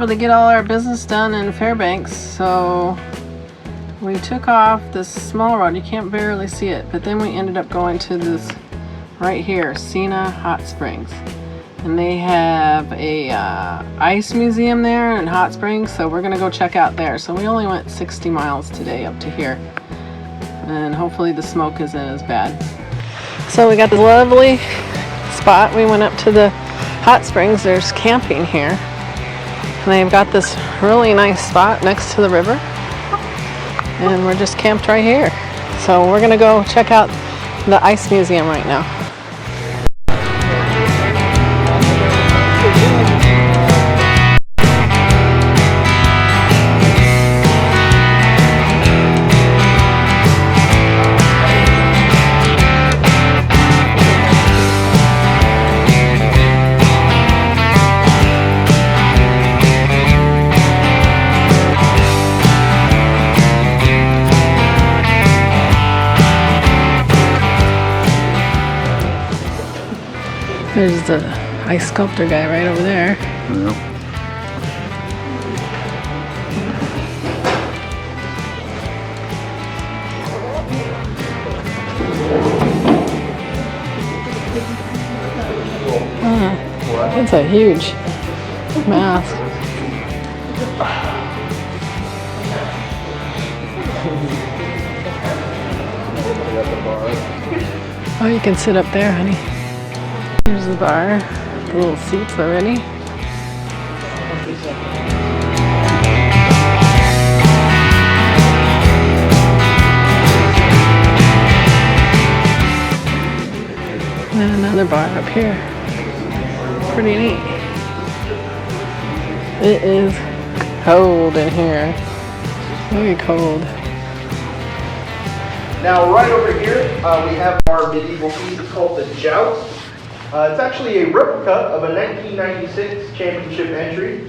able to get all our business done in Fairbanks, so we took off this small road. You can't barely see it, but then we ended up going to this right here, Sena Hot Springs. And they have a ice museum there in Hot Springs, so we're gonna go check out there. So we only went 60 miles today up to here. And hopefully the smoke isn't as bad. So we got this lovely spot. We went up to the hot springs. There's camping here. And they've got this really nice spot next to the river. And we're just camped right here. So we're gonna go check out the ice museum right now. There's the ice sculptor guy right over there. Yep. It's a huge mask. Oh, you can sit up there, honey. Here's the bar, the little seats already. And another bar up here. Pretty neat. It is cold in here. Very cold. Now right over here, we have our medieval piece. It's called the Joust. It's actually a replica of a 1996 championship entry.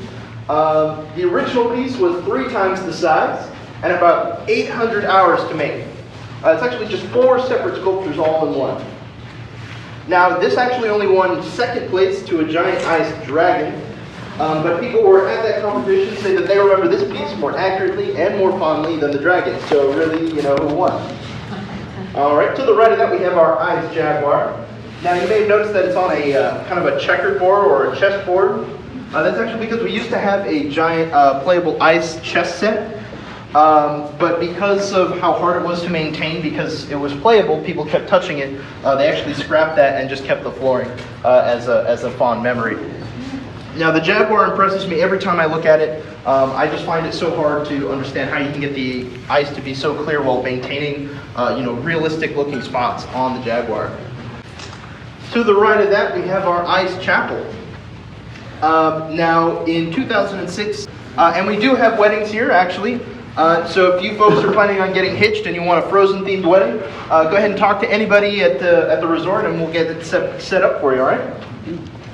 The original piece was 3 times the size and about 800 hours to make. It's actually just 4 separate sculptures all in one. Now this actually only won 2nd place to a giant ice dragon, but people who were at that competition say that they remember this piece more accurately and more fondly than the dragon, so really, you know, who won? Alright, to the right of that we have our Ice Jaguar. Now you may have noticed that it's on a kind of a checkerboard or a chessboard. That's actually because we used to have a giant playable ice chess set, but because of how hard it was to maintain, because it was playable, people kept touching it, they actually scrapped that and just kept the flooring as a fond memory. Now the Jaguar impresses me every time I look at it. I just find it so hard to understand how you can get the ice to be so clear while maintaining realistic looking spots on the Jaguar. To the right of that, we have our Ice Chapel. Now, in 2006, and we do have weddings here, actually. So if you folks are planning on getting hitched and you want a Frozen-themed wedding, go ahead and talk to anybody at the resort, and we'll get it set up for you, all right?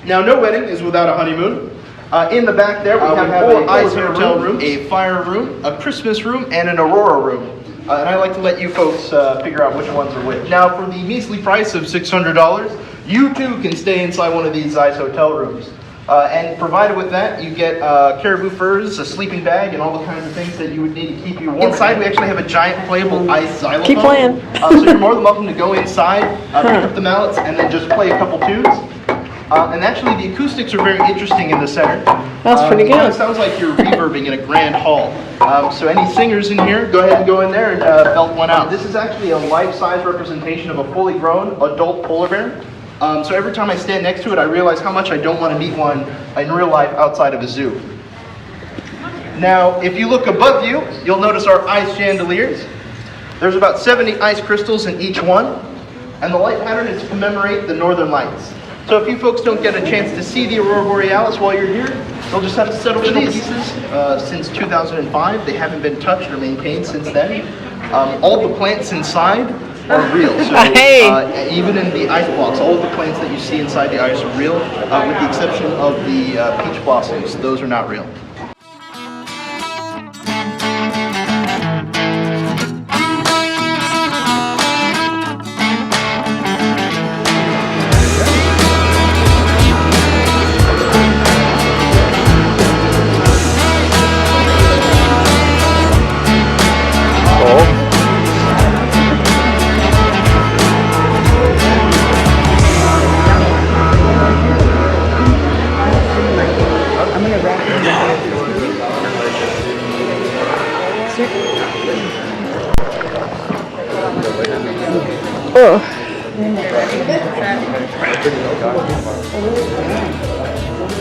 Now, no wedding is without a honeymoon. In the back there, we have 4 ice hotel rooms, a fire room, a Christmas room, and an Aurora room. And I like to let you folks figure out which ones are which. Now, for the measly price of $600, you too can stay inside one of these ice hotel rooms. And provided with that, you get caribou furs, a sleeping bag, and all the kinds of things that you would need to keep you warm. Inside, we actually have a giant playable ice xylophone. Keep playing. So you're more than welcome to go inside, pick up the mallets, and then just play a couple tunes. And actually, the acoustics are very interesting in the center. That's pretty good. It sounds like you're reverbing in a grand hall. So any singers in here, go ahead and go in there and belt one out. This is actually a life-size representation of a fully grown adult polar bear. So every time I stand next to it, I realize how much I don't want to meet one in real life outside of a zoo. Now, if you look above you, you'll notice our ice chandeliers. There's about 70 ice crystals in each one, and the light pattern is to commemorate the northern lights. So if you folks don't get a chance to see the Aurora Borealis while you're here, you'll just have to settle for these pieces. Since 2005, they haven't been touched or maintained since then. All the plants inside are real. So even in the ice blocks, all of the plants that you see inside the ice are real, with the exception of the peach blossoms. Those are not real.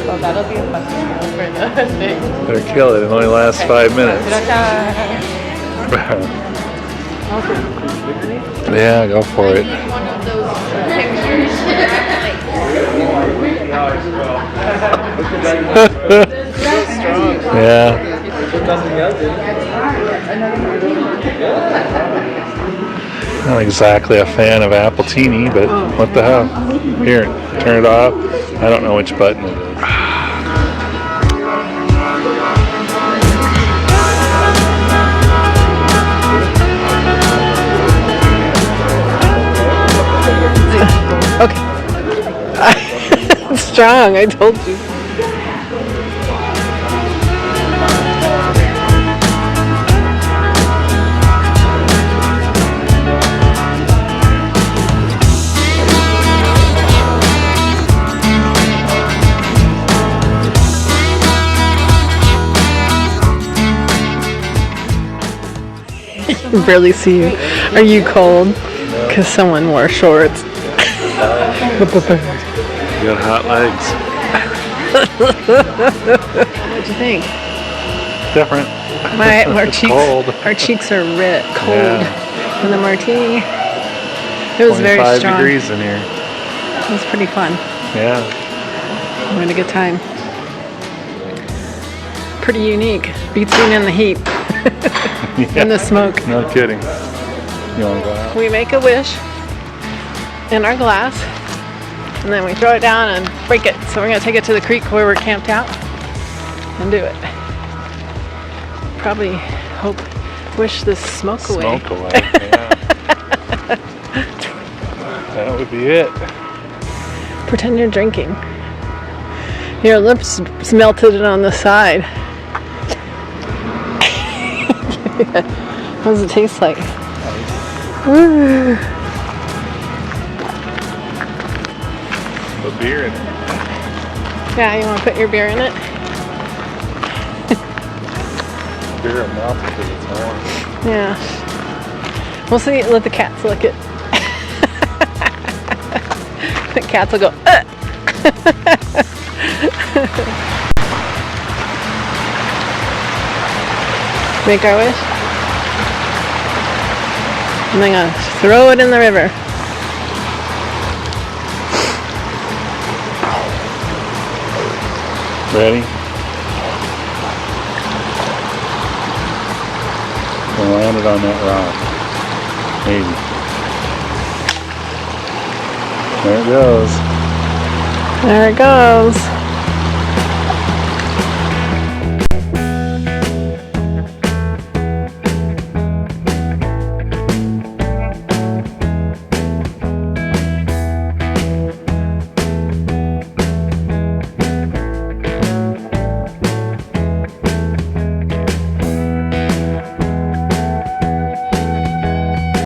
Well, that'll be a fun one for the thing. Better kill it. It only lasts 5 minutes. Yeah, go for it. One of those pictures. Yeah. Not exactly a fan of Appletini, but what the hell? Here, turn it off. I don't know which button it is. Okay. It's strong, I told you. I can barely see you. Are you cold? Because someone wore shorts. You got hot legs. What'd you think? Different. Our cheeks are red, cold. Yeah. And the martini, it was very 25 strong. degrees in here. It was pretty fun. Yeah. We had a good time. Pretty unique. Beats being in the heat. And the smoke. No kidding. You want to go out? We make a wish in our glass, and then we throw it down and break it. So we're gonna take it to the creek where we're camped out and do it. Probably wish this smoke away. Smoke away, yeah. That would be it. Pretend you're drinking. Your lips melted on the side. What does it taste like? Ooh. Put beer in it. Yeah, you want to put your beer in it? Beer will melt because it's warm. Yeah. We'll see. Let the cats lick it. The cats will go, ugh. Make our wish. And then I'm gonna throw it in the river. Ready? We'll land it on that rock. Maybe. There it goes. There it goes.